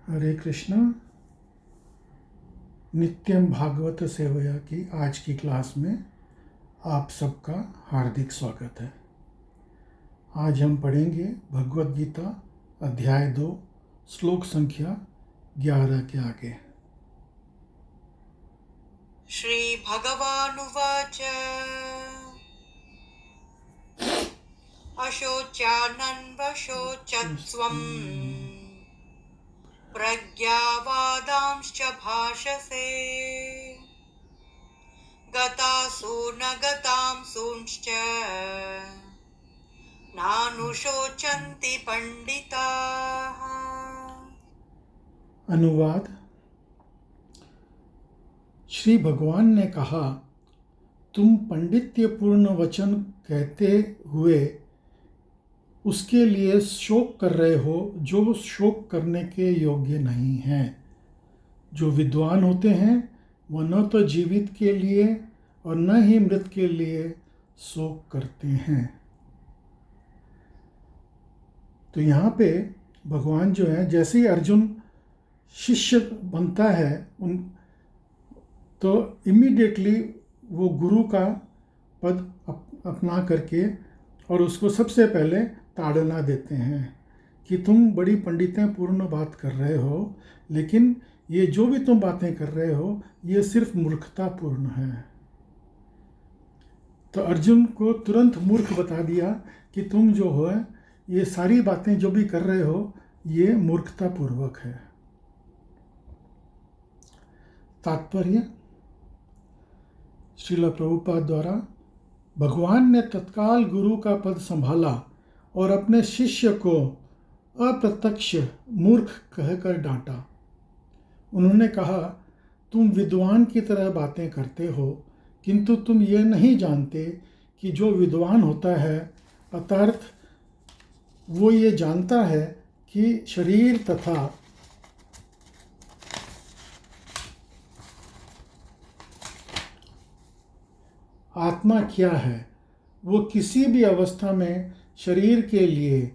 हरे कृष्णा। नित्यम भागवत सेवया की आज की क्लास में आप सबका हार्दिक स्वागत है। आज हम पढ़ेंगे भगवद गीता अध्याय 2 श्लोक संख्या 11 के आगे। श्री भगवानुवाच अशोच्यानन्वशोचत्वम् प्रज्ञावादांश्च भाषसे गतासु न गतांसूंश्च नानुशोचन्ति पंडिताः। अनुवाद। श्री भगवान ने कहा, तुम पंडित्यपूर्ण वचन कहते हुए उसके लिए शोक कर रहे हो जो शोक करने के योग्य नहीं हैं। जो विद्वान होते हैं वह न तो जीवित के लिए और न ही मृत के लिए शोक करते हैं। तो यहाँ पे भगवान जो है, जैसे ही अर्जुन शिष्य बनता है तो इमीडिएटली वो गुरु का पद अपना करके और उसको सबसे पहले ताड़ना देते हैं कि तुम बड़ी पंडितें बात कर रहे हो, लेकिन ये जो भी तुम बातें कर रहे हो ये सिर्फ मूर्खतापूर्ण है। तो अर्जुन को तुरंत मूर्ख बता दिया कि तुम जो हो ये सारी बातें जो भी कर रहे हो ये मूर्खतापूर्वक है। तात्पर्य। श्रील प्रभुपाद द्वारा भगवान ने तत्काल गुरु का पद संभाला और अपने शिष्य को अप्रत्यक्ष मूर्ख कहकर डांटा। उन्होंने कहा, तुम विद्वान की तरह बातें करते हो, किंतु तुम ये नहीं जानते कि जो विद्वान होता है अर्थात वो ये जानता है कि शरीर तथा आत्मा क्या है। वो किसी भी अवस्था में शरीर के लिए,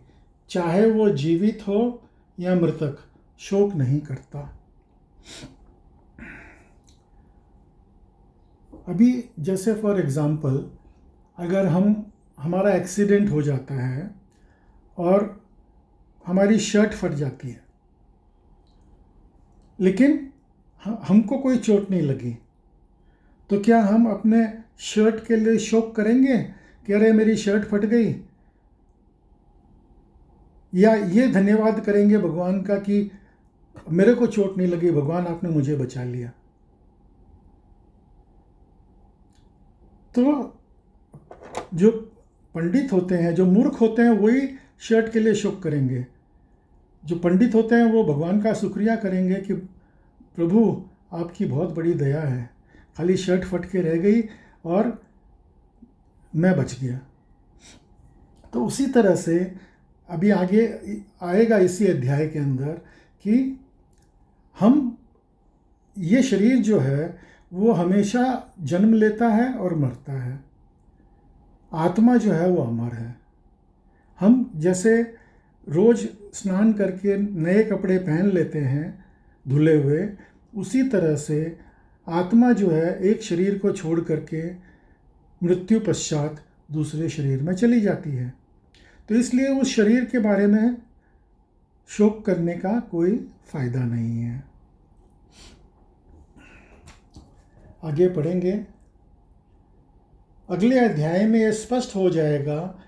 चाहे वो जीवित हो या मृतक, शोक नहीं करता। अभी जैसे फॉर एग्जांपल, अगर हमारा एक्सीडेंट हो जाता है और हमारी शर्ट फट जाती है, लेकिन हमको कोई चोट नहीं लगी, तो क्या हम अपने शर्ट के लिए शोक करेंगे कि अरे मेरी शर्ट फट गई, या ये धन्यवाद करेंगे भगवान का कि मेरे को चोट नहीं लगी, भगवान आपने मुझे बचा लिया। तो जो पंडित होते हैं, जो मूर्ख होते हैं, वही शर्ट के लिए शोक करेंगे। जो पंडित होते हैं वो भगवान का शुक्रिया करेंगे कि प्रभु आपकी बहुत बड़ी दया है, खाली शर्ट फट के रह गई और मैं बच गया। तो उसी तरह से अभी आगे आएगा इसी अध्याय के अंदर कि ये शरीर जो है वो हमेशा जन्म लेता है और मरता है। आत्मा जो है वो अमर है। हम जैसे रोज स्नान करके नए कपड़े पहन लेते हैं धुले हुए, उसी तरह से आत्मा जो है एक शरीर को छोड़ करके मृत्यु पश्चात दूसरे शरीर में चली जाती है। तो इसलिए उस शरीर के बारे में शोक करने का कोई फायदा नहीं है। आगे पढ़ेंगे। अगले अध्याय में यह स्पष्ट हो जाएगा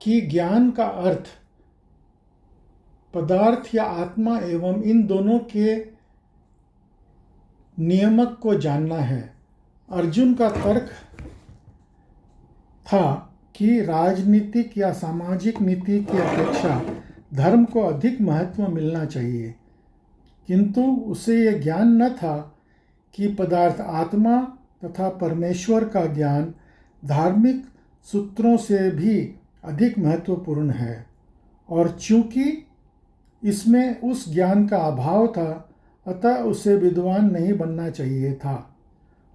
कि ज्ञान का अर्थ पदार्थ या आत्मा एवं इन दोनों के नियमक को जानना है। अर्जुन का तर्क था कि राजनीतिक या सामाजिक नीति की अपेक्षा धर्म को अधिक महत्व मिलना चाहिए, किंतु उसे यह ज्ञान न था कि पदार्थ आत्मा तथा परमेश्वर का ज्ञान धार्मिक सूत्रों से भी अधिक महत्वपूर्ण है, और चूंकि इसमें उस ज्ञान का अभाव था अतः उसे विद्वान नहीं बनना चाहिए था,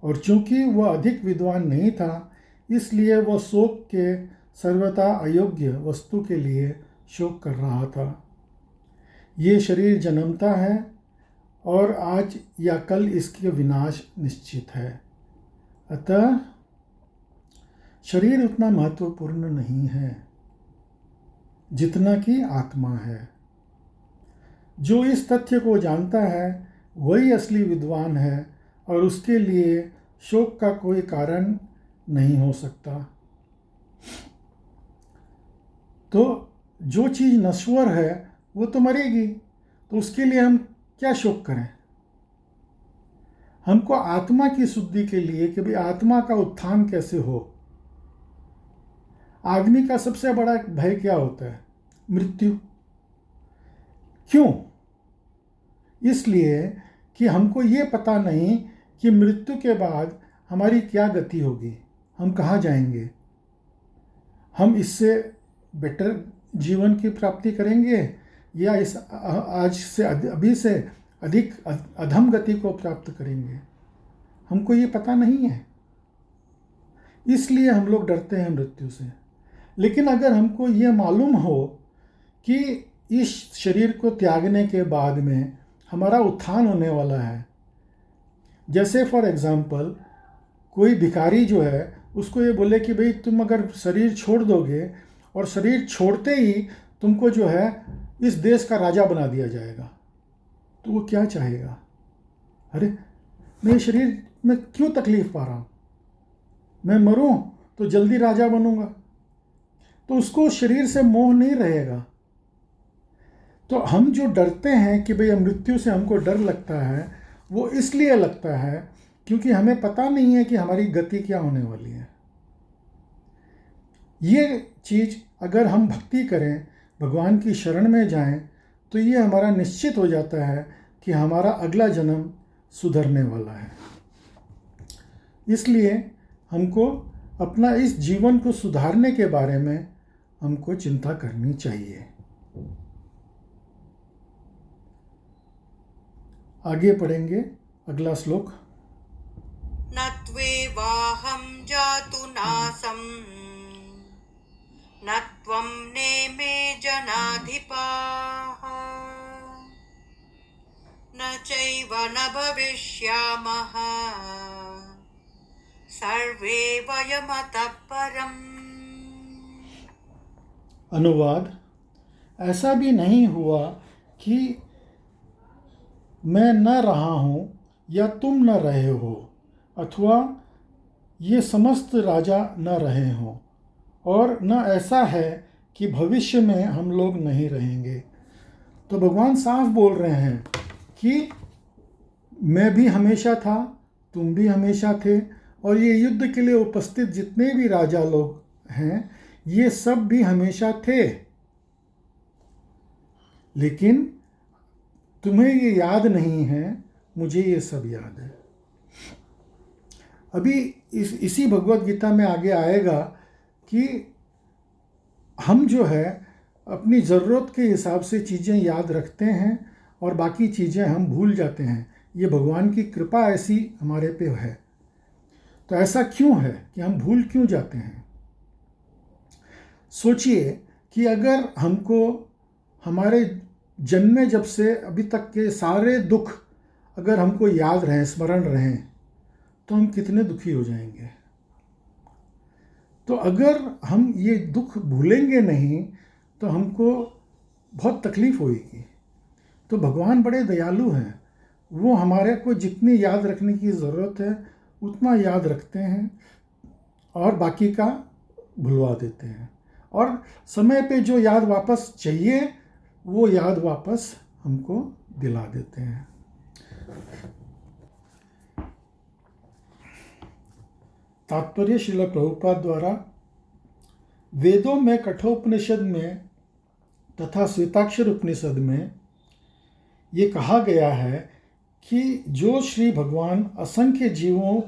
और चूंकि वह अधिक विद्वान नहीं था इसलिए वह शोक के सर्वथा अयोग्य वस्तु के लिए शोक कर रहा था। ये शरीर जन्मता है और आज या कल इसके विनाश निश्चित है। अतः शरीर उतना महत्वपूर्ण नहीं है जितना कि आत्मा है। जो इस तथ्य को जानता है वही असली विद्वान है और उसके लिए शोक का कोई कारण नहीं हो सकता। तो जो चीज़ नश्वर है वो तो मरेगी, तो उसके लिए हम क्या शोक करें। हमको आत्मा की शुद्धि के लिए कि भाई आत्मा का उत्थान कैसे हो। आदमी का सबसे बड़ा भय क्या होता है? मृत्यु। क्यों? इसलिए कि हमको ये पता नहीं कि मृत्यु के बाद हमारी क्या गति होगी, हम कहाँ जाएंगे। हम इससे बेटर जीवन की प्राप्ति करेंगे या इस आज से अभी से अधिक अधम गति को प्राप्त करेंगे, हमको ये पता नहीं है। इसलिए हम लोग डरते हैं मृत्यु से। लेकिन अगर हमको ये मालूम हो कि इस शरीर को त्यागने के बाद में हमारा उत्थान होने वाला है, जैसे फॉर एग्जांपल कोई भिखारी जो है उसको ये बोले कि भाई तुम अगर शरीर छोड़ दोगे और शरीर छोड़ते ही तुमको जो है इस देश का राजा बना दिया जाएगा, तो वो क्या चाहेगा? अरे मैं शरीर में क्यों तकलीफ पा रहा हूँ, मैं मरूं तो जल्दी राजा बनूंगा। तो उसको शरीर से मोह नहीं रहेगा। तो हम जो डरते हैं कि भाई मृत्यु से हमको डर लगता है, वो इसलिए लगता है क्योंकि हमें पता नहीं है कि हमारी गति क्या होने वाली है। ये चीज़ अगर हम भक्ति करें, भगवान की शरण में जाएं, तो ये हमारा निश्चित हो जाता है कि हमारा अगला जन्म सुधरने वाला है। इसलिए हमको अपना इस जीवन को सुधारने के बारे में हमको चिंता करनी चाहिए। आगे पढ़ेंगे अगला श्लोक। न त्वेवाहं जातु नासं न त्वं नेमे जनाधिपाः न चैव न भविष्यामः सर्वे वयमतः परम्। अनुवाद। ऐसा भी नहीं हुआ कि मैं न रहा हूँ या तुम न रहे हो, अथवा ये समस्त राजा न रहे हों, और न ऐसा है कि भविष्य में हम लोग नहीं रहेंगे। तो भगवान साफ बोल रहे हैं कि मैं भी हमेशा था, तुम भी हमेशा थे, और ये युद्ध के लिए उपस्थित जितने भी राजा लोग हैं ये सब भी हमेशा थे। लेकिन तुम्हें ये याद नहीं है, मुझे ये सब याद है। अभी इसी भगवत गीता में आगे आएगा कि हम जो है अपनी ज़रूरत के हिसाब से चीज़ें याद रखते हैं और बाकी चीज़ें हम भूल जाते हैं। ये भगवान की कृपा ऐसी हमारे पे है। तो ऐसा क्यों है कि हम भूल क्यों जाते हैं? सोचिए कि अगर हमको हमारे जन्मे जब से अभी तक के सारे दुख अगर हमको याद रहें, स्मरण रहें, तो हम कितने दुखी हो जाएंगे। तो अगर हम ये दुख भूलेंगे नहीं तो हमको बहुत तकलीफ होगी। तो भगवान बड़े दयालु हैं, वो हमारे को जितनी याद रखने की ज़रूरत है उतना याद रखते हैं और बाकी का भुलवा देते हैं, और समय पे जो याद वापस चाहिए वो याद वापस हमको दिला देते हैं। तात्पर्य श्रील प्रभुपाद द्वारा वेदों में कठोपनिषद में तथा श्वेताक्षर उपनिषद में ये कहा गया है कि जो श्री भगवान असंख्य जीवों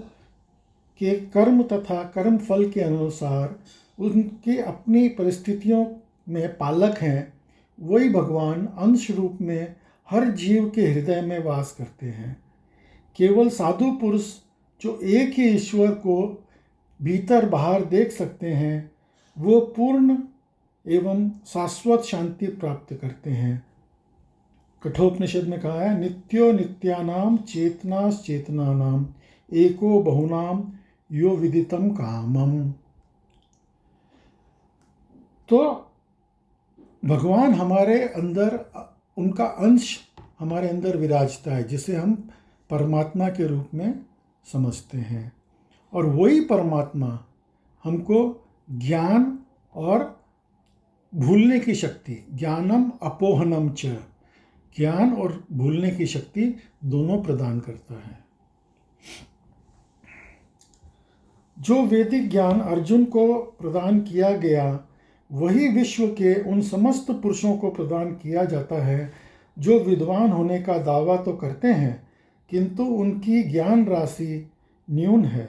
के कर्म तथा कर्म फल के अनुसार उनकी अपनी परिस्थितियों में पालक हैं, वही भगवान अंश रूप में हर जीव के हृदय में वास करते हैं। केवल साधु पुरुष जो एक ही ईश्वर को भीतर बाहर देख सकते हैं, वो पूर्ण एवं शाश्वत शांति प्राप्त करते हैं। कठोपनिषद में कहा है, नित्यो नित्यानाम चेतनाश्चेतनानाम एको बहुनाम यो विदितम कामम। तो भगवान हमारे अंदर, उनका अंश हमारे अंदर विराजता है, जिसे हम परमात्मा के रूप में समझते हैं। और वही परमात्मा हमको ज्ञान और भूलने की शक्ति, ज्ञानम अपोहनम च, ज्ञान और भूलने की शक्ति दोनों प्रदान करता है। जो वैदिक ज्ञान अर्जुन को प्रदान किया गया, वही विश्व के उन समस्त पुरुषों को प्रदान किया जाता है जो विद्वान होने का दावा तो करते हैं, किंतु उनकी ज्ञान राशि न्यून है।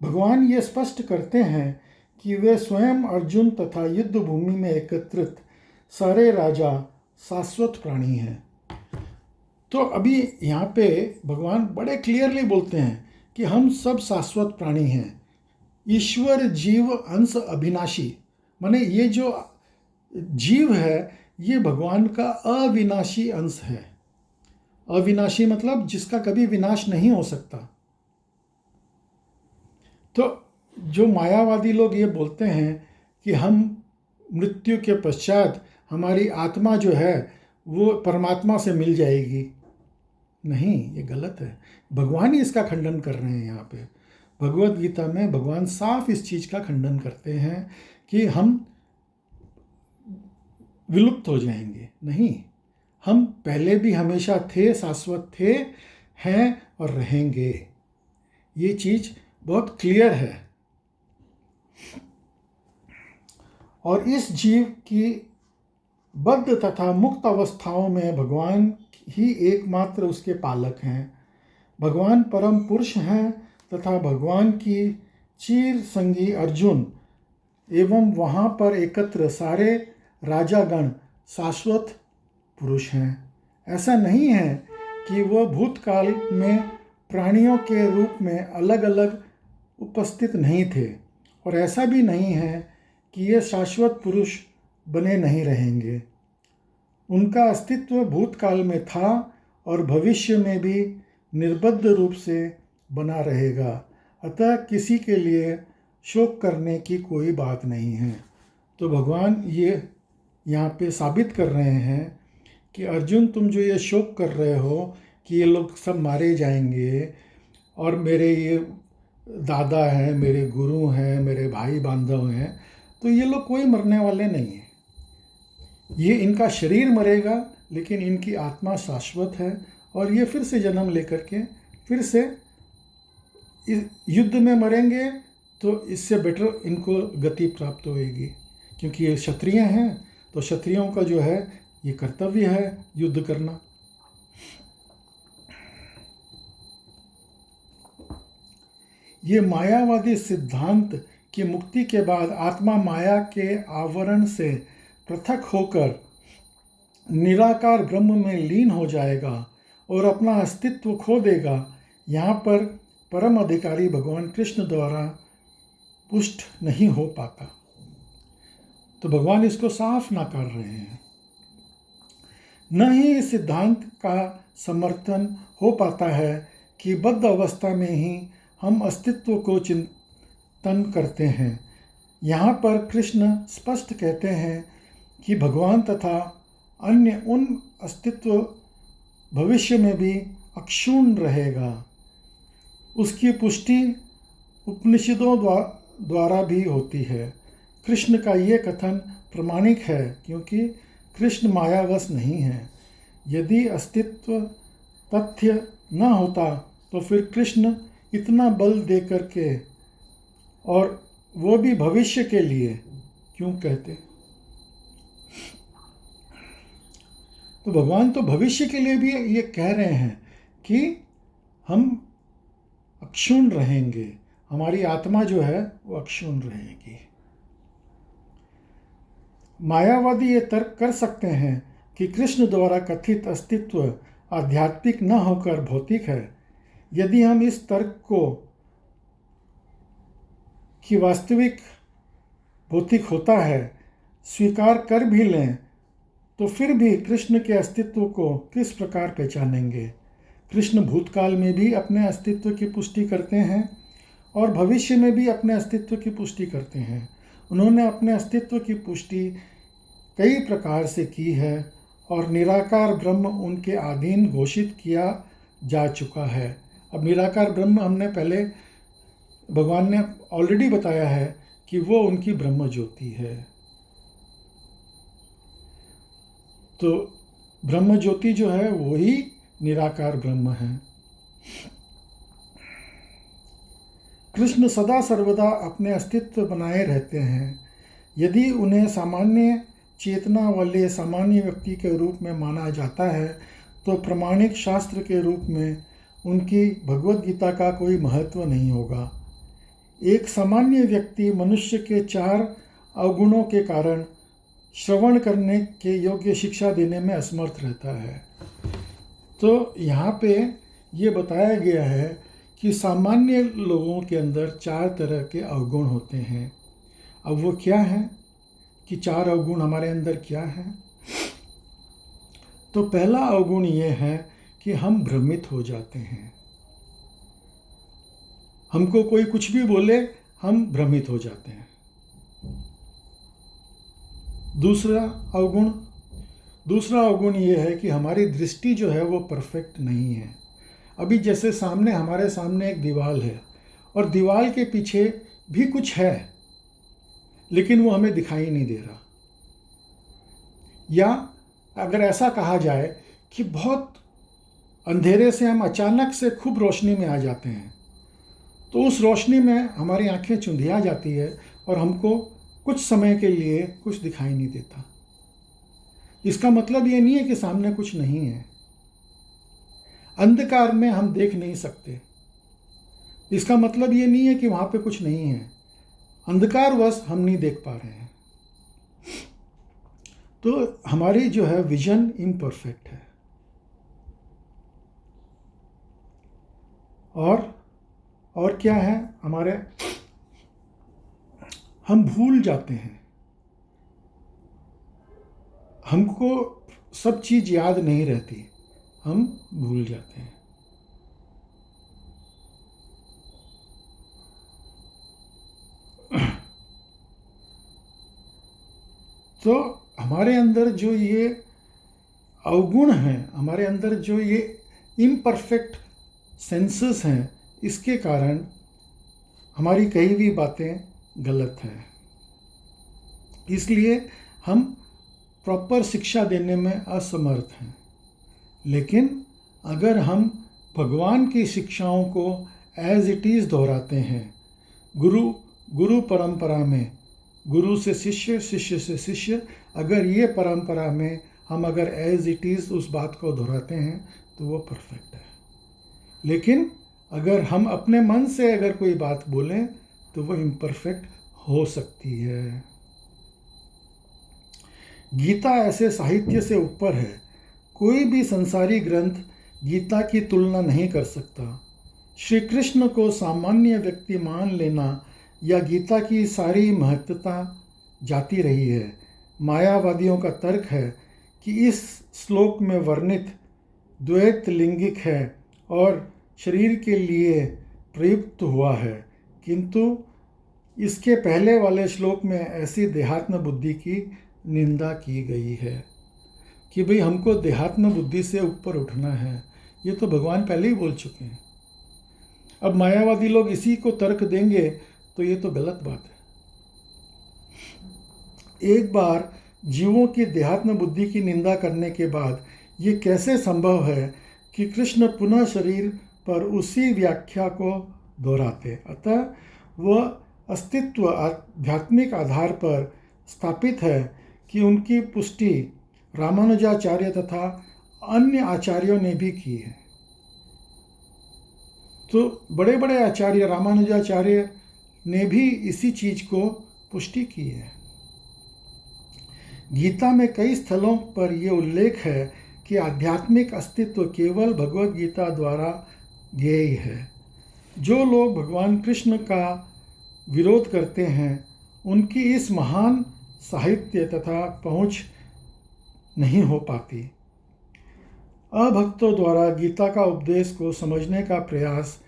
भगवान ये स्पष्ट करते हैं कि वे स्वयं अर्जुन तथा युद्ध भूमि में एकत्रित सारे राजा शाश्वत प्राणी हैं। तो अभी यहाँ पे भगवान बड़े क्लियरली बोलते हैं कि हम सब शाश्वत प्राणी हैं। ईश्वर जीव अंश अविनाशी, माने ये जो जीव है ये भगवान का अविनाशी अंश है। अविनाशी मतलब जिसका कभी विनाश नहीं हो सकता। तो जो मायावादी लोग ये बोलते हैं कि हम मृत्यु के पश्चात हमारी आत्मा जो है वो परमात्मा से मिल जाएगी, नहीं, ये गलत है। भगवान ही इसका खंडन कर रहे हैं। यहाँ पे भगवद गीता में भगवान साफ इस चीज़ का खंडन करते हैं कि हम विलुप्त हो जाएंगे। नहीं, हम पहले भी हमेशा थे, शाश्वत थे, हैं और रहेंगे। ये चीज़ बहुत क्लियर है। और इस जीव की बद्ध तथा मुक्त अवस्थाओं में भगवान ही एकमात्र उसके पालक हैं। भगवान परम पुरुष हैं तथा भगवान की चीर संगी अर्जुन एवं वहाँ पर एकत्र सारे राजागण शाश्वत पुरुष हैं। ऐसा नहीं है कि वह भूतकाल में प्राणियों के रूप में अलग अलग उपस्थित नहीं थे, और ऐसा भी नहीं है कि ये शाश्वत पुरुष बने नहीं रहेंगे। उनका अस्तित्व भूतकाल में था और भविष्य में भी निर्बद्ध रूप से बना रहेगा। अतः किसी के लिए शोक करने की कोई बात नहीं है। तो भगवान ये यहाँ पे साबित कर रहे हैं कि अर्जुन, तुम जो ये शोक कर रहे हो कि ये लोग सब मारे जाएंगे और मेरे ये दादा हैं, मेरे गुरु हैं, मेरे भाई बांधव हैं, तो ये लोग कोई मरने वाले नहीं हैं। ये इनका शरीर मरेगा लेकिन इनकी आत्मा शाश्वत है, और ये फिर से जन्म लेकर के फिर से इस युद्ध में मरेंगे, तो इससे बेटर इनको गति प्राप्त होएगी। क्योंकि ये क्षत्रिय हैं, तो क्षत्रियों का जो है ये कर्तव्य है युद्ध करना। ये मायावादी सिद्धांत कि मुक्ति के बाद आत्मा माया के आवरण से पृथक होकर निराकार ब्रह्म में लीन हो जाएगा और अपना अस्तित्व खो देगा, यहाँ पर परम अधिकारी भगवान कृष्ण द्वारा पुष्ट नहीं हो पाता। तो भगवान इसको साफ ना कर रहे हैं। न ही इस सिद्धांत का समर्थन हो पाता है कि बद्ध अवस्था में ही हम अस्तित्व को चिंतन करते हैं। यहाँ पर कृष्ण स्पष्ट कहते हैं कि भगवान तथा अन्य उन अस्तित्व भविष्य में भी अक्षुण्ण रहेगा। उसकी पुष्टि उपनिषदों द्वारा भी होती है। कृष्ण का ये कथन प्रमाणिक है क्योंकि कृष्ण मायावश नहीं है। यदि अस्तित्व तथ्य न होता तो फिर कृष्ण इतना बल दे करके, और वो भी भविष्य के लिए, क्यों कहते? तो भगवान तो भविष्य के लिए भी ये कह रहे हैं कि हम अक्षुण्ण रहेंगे, हमारी आत्मा जो है वो अक्षुण्ण रहेगी। मायावादी ये तर्क कर सकते हैं कि कृष्ण द्वारा कथित अस्तित्व आध्यात्मिक न होकर भौतिक है। यदि हम इस तर्क को कि वास्तविक भौतिक होता है स्वीकार कर भी लें, तो फिर भी कृष्ण के अस्तित्व को किस प्रकार पहचानेंगे? कृष्ण भूतकाल में भी अपने अस्तित्व की पुष्टि करते हैं और भविष्य में भी अपने अस्तित्व की पुष्टि करते हैं। उन्होंने अपने अस्तित्व की पुष्टि कई प्रकार से की है और निराकार ब्रह्म उनके अधीन घोषित किया जा चुका है। अब निराकार ब्रह्म हमने पहले भगवान ने ऑलरेडी बताया है कि वो उनकी ब्रह्म ज्योति है। तो ब्रह्म ज्योति जो है वही निराकार ब्रह्म है। कृष्ण सदा सर्वदा अपने अस्तित्व बनाए रहते हैं। यदि उन्हें सामान्य चेतना वाले सामान्य व्यक्ति के रूप में माना जाता है तो प्रमाणिक शास्त्र के रूप में उनकी भगवद गीता का कोई महत्व नहीं होगा। एक सामान्य व्यक्ति मनुष्य के 4 अवगुणों के कारण श्रवण करने के योग्य शिक्षा देने में असमर्थ रहता है। तो यहाँ पे ये बताया गया है कि सामान्य लोगों के अंदर 4 तरह के अवगुण होते हैं। अब वो क्या हैं कि 4 अवगुण हमारे अंदर क्या हैं? तो पहला अवगुण ये है कि हम भ्रमित हो जाते हैं। हमको कोई कुछ भी बोले हम भ्रमित हो जाते हैं। दूसरा अवगुण ये है कि हमारी दृष्टि जो है वो परफेक्ट नहीं है। अभी जैसे हमारे सामने एक दीवार है और दीवार के पीछे भी कुछ है लेकिन वो हमें दिखाई नहीं दे रहा। या अगर ऐसा कहा जाए कि बहुत अंधेरे से हम अचानक से खूब रोशनी में आ जाते हैं तो उस रोशनी में हमारी आंखें चुंधिया जाती है और हमको कुछ समय के लिए कुछ दिखाई नहीं देता। इसका मतलब ये नहीं है कि सामने कुछ नहीं है। अंधकार में हम देख नहीं सकते, इसका मतलब ये नहीं है कि वहाँ पे कुछ नहीं है। अंधकारवश हम नहीं देख पा रहे हैं। तो हमारी जो है विजन इम्परफेक्ट है। और क्या है हमारे, हम भूल जाते हैं। हमको सब चीज़ याद नहीं रहती, हम भूल जाते हैं। तो हमारे अंदर जो ये अवगुण हैं, हमारे अंदर जो ये इम्परफेक्ट सेंसेस हैं, इसके कारण हमारी कही हुई बातें गलत हैं। इसलिए हम प्रॉपर शिक्षा देने में असमर्थ हैं। लेकिन अगर हम भगवान की शिक्षाओं को एज इट इज़ दोहराते हैं, गुरु परंपरा में गुरु से शिष्य, शिष्य से शिष्य, अगर ये परंपरा में हम अगर एज इट इज़ उस बात को दोहराते हैं तो वो परफेक्ट है। लेकिन अगर हम अपने मन से अगर कोई बात बोलें तो वो इम्परफेक्ट हो सकती है। गीता ऐसे साहित्य से ऊपर है। कोई भी संसारी ग्रंथ गीता की तुलना नहीं कर सकता। श्री कृष्ण को सामान्य व्यक्ति मान लेना या गीता की सारी महत्ता जाती रही है। मायावादियों का तर्क है कि इस श्लोक में वर्णित द्वैत लिंगिक है और शरीर के लिए प्रयुक्त हुआ है, किंतु इसके पहले वाले श्लोक में ऐसी देहात्म बुद्धि की निंदा की गई है कि भाई हमको देहात्म बुद्धि से ऊपर उठना है। ये तो भगवान पहले ही बोल चुके हैं। अब मायावादी लोग इसी को तर्क देंगे तो ये तो गलत बात है। एक बार जीवों की देहात्म बुद्धि की निंदा करने के बाद ये कैसे संभव है कि कृष्ण पुनः शरीर पर उसी व्याख्या को दोहराते? अतः वह अस्तित्व आध्यात्मिक आधार पर स्थापित है कि उनकी पुष्टि रामानुजाचार्य तथा अन्य आचार्यों ने भी की है। तो बड़े बड़े आचार्य रामानुजाचार्य ने भी इसी चीज़ को पुष्टि की है। गीता में कई स्थलों पर यह उल्लेख है कि आध्यात्मिक अस्तित्व केवल भगवद गीता द्वारा ज्ञेय है। जो लोग भगवान कृष्ण का विरोध करते हैं उनकी इस महान साहित्य तथा पहुँच नहीं हो पाती। अभक्तों द्वारा गीता का उपदेश को समझने का प्रयास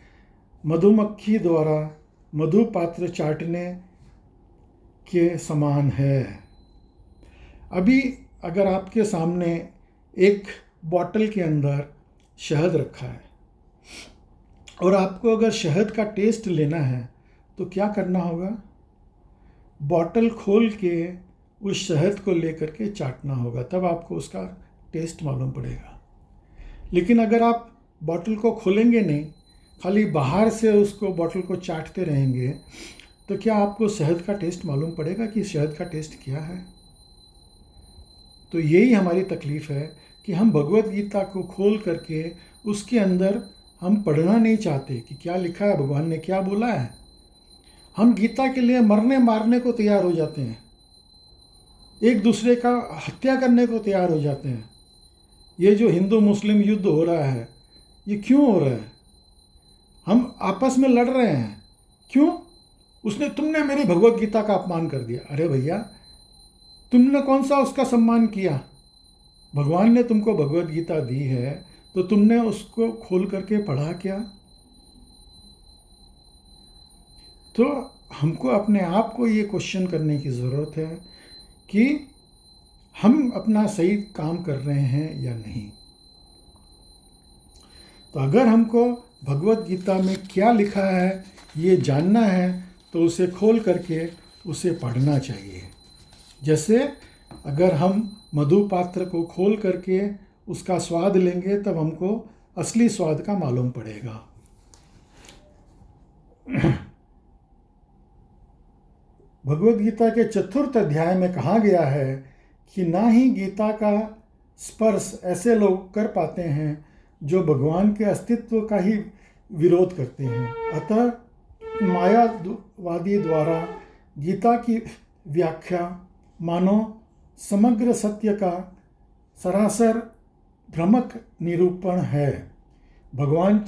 मधुमक्खी द्वारा मधु पात्र चाटने के समान है। अभी अगर आपके सामने एक बॉटल के अंदर शहद रखा है और आपको अगर शहद का टेस्ट लेना है तो क्या करना होगा? बॉटल खोल के उस शहद को लेकर के चाटना होगा, तब आपको उसका टेस्ट मालूम पड़ेगा। लेकिन अगर आप बॉटल को खोलेंगे नहीं, खाली बाहर से उसको बॉटल को चाटते रहेंगे, तो क्या आपको शहद का टेस्ट मालूम पड़ेगा कि शहद का टेस्ट क्या है? तो यही हमारी तकलीफ़ है कि हम भगवत गीता को खोल करके उसके अंदर हम पढ़ना नहीं चाहते कि क्या लिखा है, भगवान ने क्या बोला है। हम गीता के लिए मरने मारने को तैयार हो जाते हैं, एक दूसरे का हत्या करने को तैयार हो जाते हैं। ये जो हिंदू मुस्लिम युद्ध हो रहा है, ये क्यों हो रहा है? हम आपस में लड़ रहे हैं, क्यों? तुमने मेरी भगवत गीता का अपमान कर दिया। अरे भैया, तुमने कौन सा उसका सम्मान किया? भगवान ने तुमको भगवत गीता दी है तो तुमने उसको खोल करके पढ़ा क्या? तो हमको अपने आप को ये क्वेश्चन करने की ज़रूरत है कि हम अपना सही काम कर रहे हैं या नहीं। तो अगर हमको भगवत गीता में क्या लिखा है ये जानना है तो उसे खोल करके उसे पढ़ना चाहिए। जैसे अगर हम मधु पात्र को खोल करके उसका स्वाद लेंगे तब हमको असली स्वाद का मालूम पड़ेगा। भगवत गीता के 4th अध्याय में कहा गया है कि ना ही गीता का स्पर्श ऐसे लोग कर पाते हैं जो भगवान के अस्तित्व का ही विरोध करते हैं। अतः मायावादी द्वारा गीता की व्याख्या मानो समग्र सत्य का सरासर भ्रमक निरूपण है। भगवान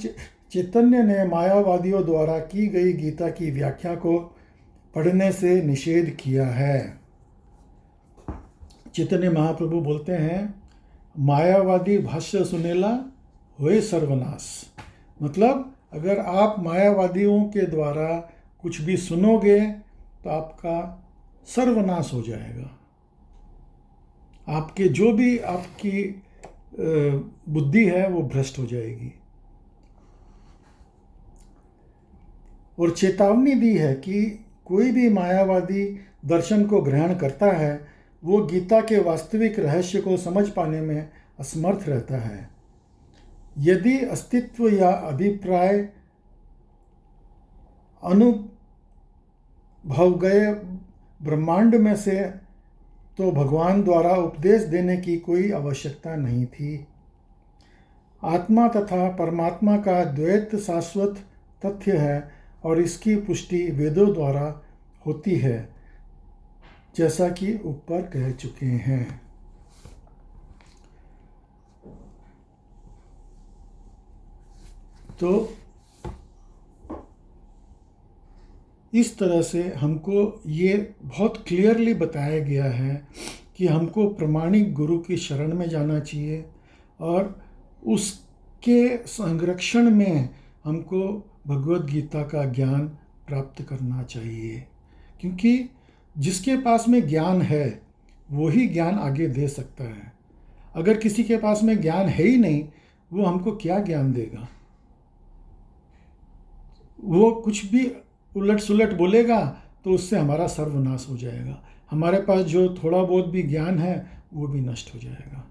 चैतन्य ने मायावादियों द्वारा की गई गीता की व्याख्या को पढ़ने से निषेध किया है। चैतन्य महाप्रभु बोलते हैं, मायावादी भाष्य सुनेला होए सर्वनाश। मतलब अगर आप मायावादियों के द्वारा कुछ भी सुनोगे तो आपका सर्वनाश हो जाएगा। आपके जो भी आपकी बुद्धि है वो भ्रष्ट हो जाएगी। और चेतावनी दी है कि कोई भी मायावादी दर्शन को ग्रहण करता है वो गीता के वास्तविक रहस्य को समझ पाने में असमर्थ रहता है। यदि अस्तित्व या अभिप्राय अनुभव गए ब्रह्मांड में से तो भगवान द्वारा उपदेश देने की कोई आवश्यकता नहीं थी। आत्मा तथा परमात्मा का द्वैत शाश्वत तथ्य है और इसकी पुष्टि वेदों द्वारा होती है, जैसा कि ऊपर कह चुके हैं। तो इस तरह से हमको ये बहुत क्लियरली बताया गया है कि हमको प्रामाणिक गुरु की शरण में जाना चाहिए और उसके संरक्षण में हमको भगवत गीता का ज्ञान प्राप्त करना चाहिए। क्योंकि जिसके पास में ज्ञान है वही ज्ञान आगे दे सकता है। अगर किसी के पास में ज्ञान है ही नहीं, वो हमको क्या ज्ञान देगा? वो कुछ भी उलट सुलट बोलेगा तो उससे हमारा सर्वनाश हो जाएगा। हमारे पास जो थोड़ा बहुत भी ज्ञान है वो भी नष्ट हो जाएगा।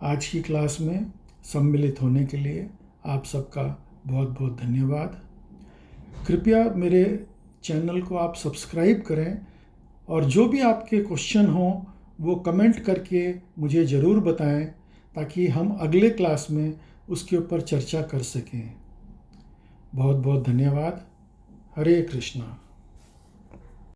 आज की क्लास में सम्मिलित होने के लिए आप सबका बहुत बहुत धन्यवाद। कृपया मेरे चैनल को आप सब्सक्राइब करें और जो भी आपके क्वेश्चन हों वो कमेंट करके मुझे ज़रूर बताएं ताकि हम अगले क्लास में उसके ऊपर चर्चा कर सकें। बहुत बहुत धन्यवाद। हरे कृष्णा।